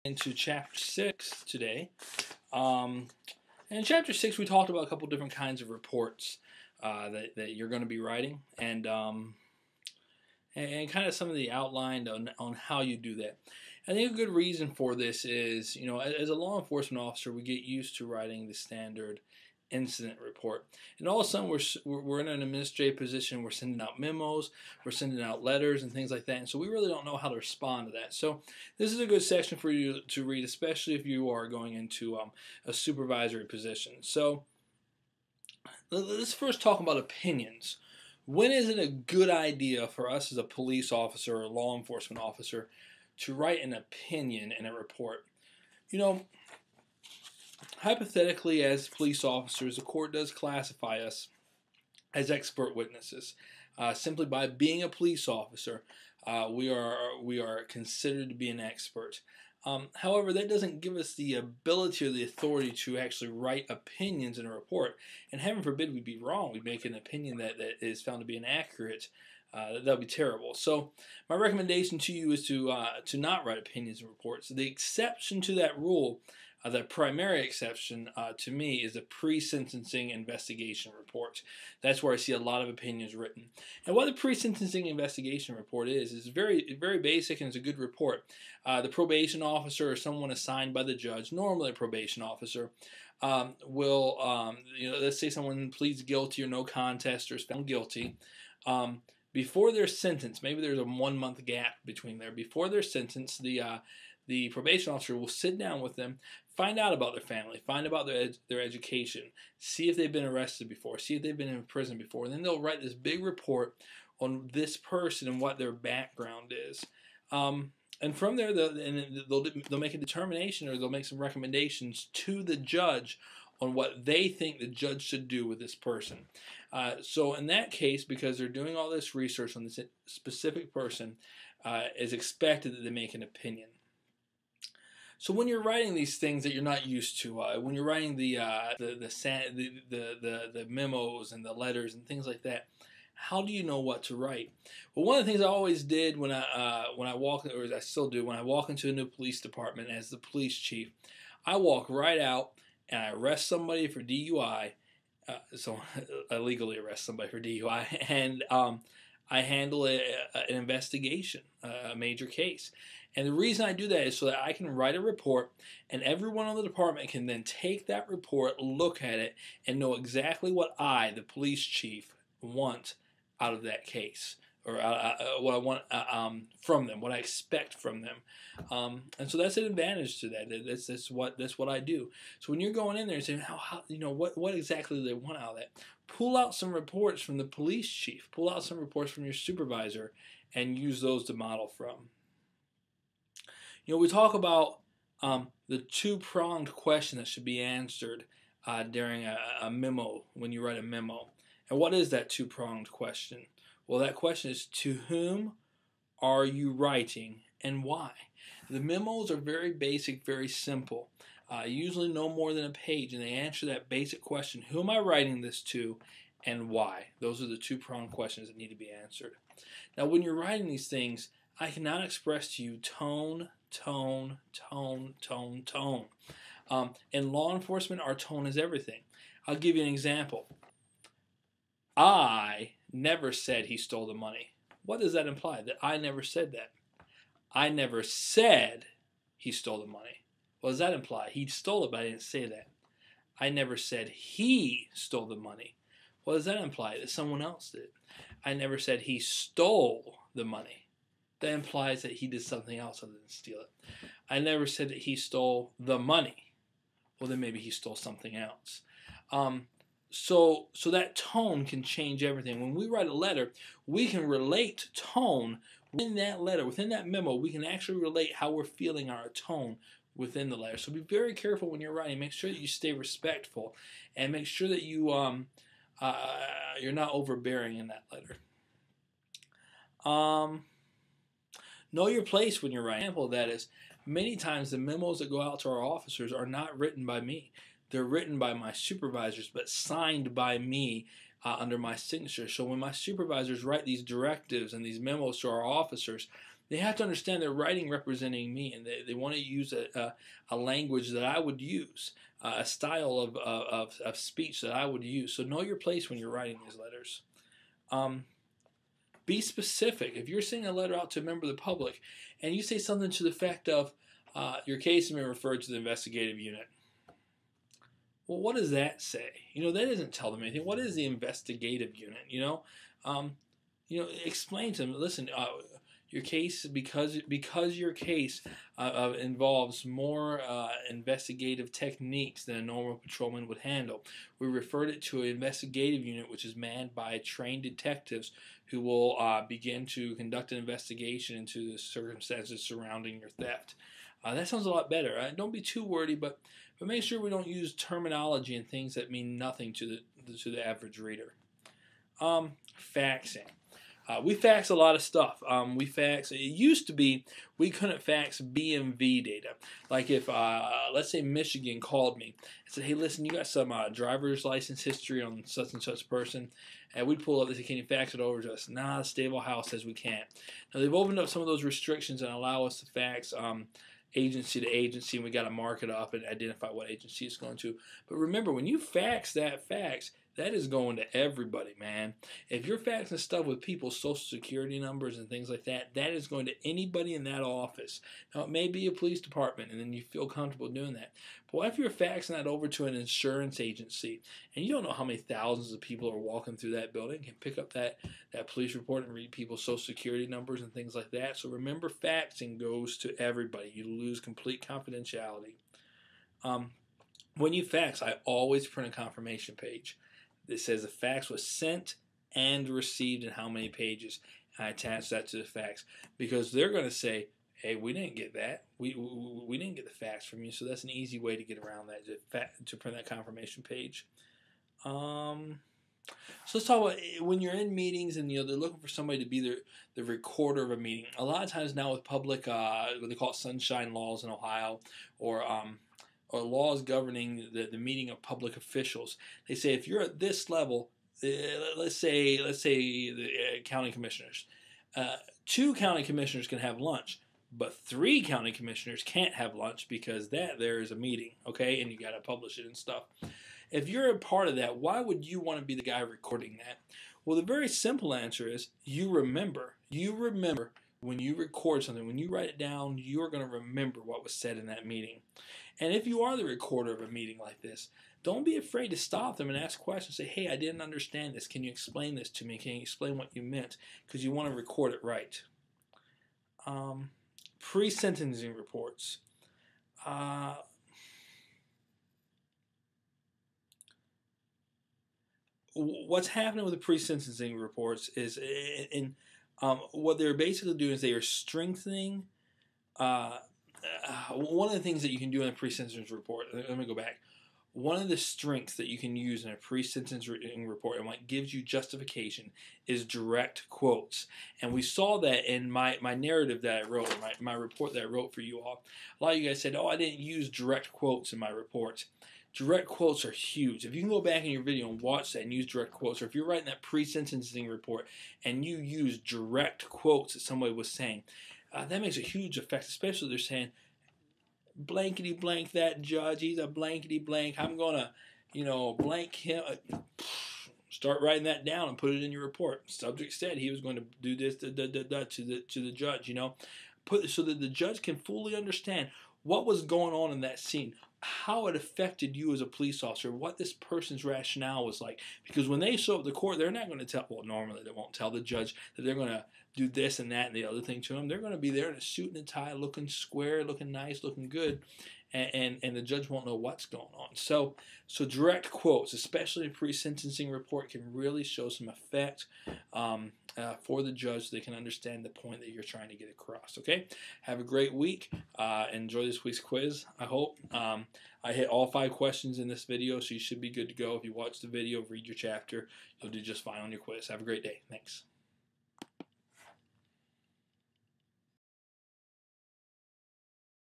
Into chapter 6 today. And in chapter 6, we talked about a couple different kinds of reports that you're going to be writing, and kind of some of the outline on how you do that. I think a good reason for this is, as a law enforcement officer, we get used to writing the standard incident report, and all of a sudden we're in an administrative position. We're sending out memos, we're sending out letters and things like that, and so we really don't know how to respond to that. So this is a good section for you to read, especially if you are going into a supervisory position. So let's first talk about opinions. When is it a good idea for us as a police officer or a law enforcement officer to write an opinion in a report? Hypothetically, as police officers, the court does classify us as expert witnesses. Simply by being a police officer, we are considered to be an expert. However, that doesn't give us the ability or the authority to actually write opinions in a report. And heaven forbid we be wrong. We make an opinion that is found to be inaccurate. That would be terrible. So my recommendation to you is to not write opinions in reports. The exception to that rule, the primary exception to me, is a pre-sentencing investigation report. That's where I see a lot of opinions written. And what the pre-sentencing investigation report is very, very basic, and it's a good report. The probation officer or someone assigned by the judge, normally a probation officer, will, let's say someone pleads guilty or no contest or is found guilty. Before their sentence, maybe there's a 1 month gap between there. Before their sentence, the probation officer will sit down with them, find out about their family, find about their education, see if they've been arrested before, see if they've been in prison before, and then they'll write this big report on this person and what their background is. And from there, they'll make a determination, or they'll make some recommendations to the judge on what they think the judge should do with this person. So in that case, because they're doing all this research on this specific person, it's expected that they make an opinion. So when you're writing these things that you're not used to, when you're writing the memos and the letters and things like that, how do you know what to write? Well, one of the things I always did when I walk, or I still do, when I walk into a new police department as the police chief, I walk right out and I arrest somebody for DUI. So I legally arrest somebody for DUI, and I handle an investigation, a major case. And the reason I do that is so that I can write a report, and everyone on the department can then take that report, look at it, and know exactly what I, the police chief, want out of that case, or what I want from them, what I expect from them. And so that's an advantage to that. That's what I do. So when you're going in there and saying, what exactly do they want out of that? Pull out some reports from the police chief. Pull out some reports from your supervisor, and use those to model from. We talk about the two-pronged question that should be answered during a memo, when you write a memo. And what is that two-pronged question? Well, that question is, to whom are you writing and why? The memos are very basic, very simple, usually no more than a page, and they answer that basic question: who am I writing this to and why? Those are the two-pronged questions that need to be answered. Now, when you're writing these things, I cannot express to you tone. In law enforcement, our tone is everything. I'll give you an example. I never said he stole the money. What does that imply? That I never said that. I never said he stole the money. What does that imply? He stole it, but I didn't say that. I never said he stole the money. What does that imply? That someone else did. I never said he stole the money. That implies that he did something else other than steal it. I never said that he stole the money. Well, then maybe he stole something else. So that tone can change everything. When we write a letter, we can relate tone within that letter, within that memo. We can actually relate how we're feeling our tone within the letter. So be very careful when you're writing. Make sure that you stay respectful, and make sure that you're not overbearing in that letter. Know your place when you're writing. An example of that is, many times the memos that go out to our officers are not written by me. They're written by my supervisors, but signed by me under my signature. So when my supervisors write these directives and these memos to our officers, They have to understand they're writing representing me, and they want to use a language that I would use, a style of speech that I would use. So know your place when you're writing these letters. Be specific. If you're sending a letter out to a member of the public and you say something to the effect of, your case has been referred to the investigative unit. Well, what does that say? That doesn't tell them anything. What is the investigative unit? Explain to them, listen, your case, because your case involves more investigative techniques than a normal patrolman would handle. We referred it to an investigative unit, which is manned by trained detectives who will begin to conduct an investigation into the circumstances surrounding your theft. That sounds a lot better. Don't be too wordy, but make sure we don't use terminology and things that mean nothing to the average reader. Faxing. We fax a lot of stuff. It used to be we couldn't fax BMV data. Like if, let's say Michigan called me and said, hey, listen, you got some driver's license history on such and such person. And we'd pull up and say, can you fax it over to us? Nah, the Stable House says we can't. Now, they've opened up some of those restrictions and allow us to fax agency to agency, and we got to mark it up and identify what agency it's going to. But remember, when you fax that fax, that is going to everybody, man. If you're faxing stuff with people's social security numbers and things like that, that is going to anybody in that office. Now, it may be a police department, and then you feel comfortable doing that. But what if you're faxing that over to an insurance agency, and you don't know how many thousands of people are walking through that building and pick up that police report and read people's social security numbers and things like that? So remember, faxing goes to everybody. You lose complete confidentiality. When you fax, I always print a confirmation page. It says the fax was sent and received and how many pages. I attach that to the fax because they're going to say, hey, we didn't get that. We didn't get the fax from you. So that's an easy way to get around that, to print that confirmation page. So let's talk about when you're in meetings and they're looking for somebody to be the recorder of a meeting. A lot of times now with public, what they call it sunshine laws in Ohio, or laws governing the meeting of public officials. They say if you're at this level, let's say the county commissioners, 2 county commissioners can have lunch, but 3 county commissioners can't have lunch because there is a meeting, okay, and you got to publish it and stuff. If you're a part of that, why would you want to be the guy recording that? Well, the very simple answer is you remember. You remember when you record something, when you write it down, you're going to remember what was said in that meeting. And if you are the recorder of a meeting like this, don't be afraid to stop them and ask questions. Say, hey, I didn't understand this. Can you explain this to me? Can you explain what you meant? Because you want to record it right. Pre-sentencing reports. What's happening with the pre-sentencing reports is, what they're basically doing is they are strengthening. One of the things that you can do in a pre-sentencing report, let me go back. One of the strengths that you can use in a pre-sentencing report and what gives you justification is direct quotes. And we saw that in my narrative that I wrote, my report that I wrote for you all. A lot of you guys said, oh, I didn't use direct quotes in my report. Direct quotes are huge. If you can go back in your video and watch that and use direct quotes, or if you're writing that pre-sentencing report and you use direct quotes that somebody was saying, that makes a huge effect, especially if they're saying, blankety blank that judge, he's a blankety blank, I'm going to, blank him. Start writing that down and put it in your report. Subject said he was going to do this to the judge, Put so that the judge can fully understand what was going on in that scene, how it affected you as a police officer, what this person's rationale was like. Because when they show up to court, they're not going to tell, well, normally they won't tell the judge that they're going to do this and that and the other thing to him. They're going to be there in a suit and a tie, looking square, looking nice, looking good, and the judge won't know what's going on. So direct quotes, especially a pre-sentencing report, can really show some effect for the judge so they can understand the point that you're trying to get across. Okay? Have a great week. Enjoy this week's quiz, I hope. I hit all 5 questions in this video, so you should be good to go. If you watch the video, read your chapter, you'll do just fine on your quiz. Have a great day. Thanks.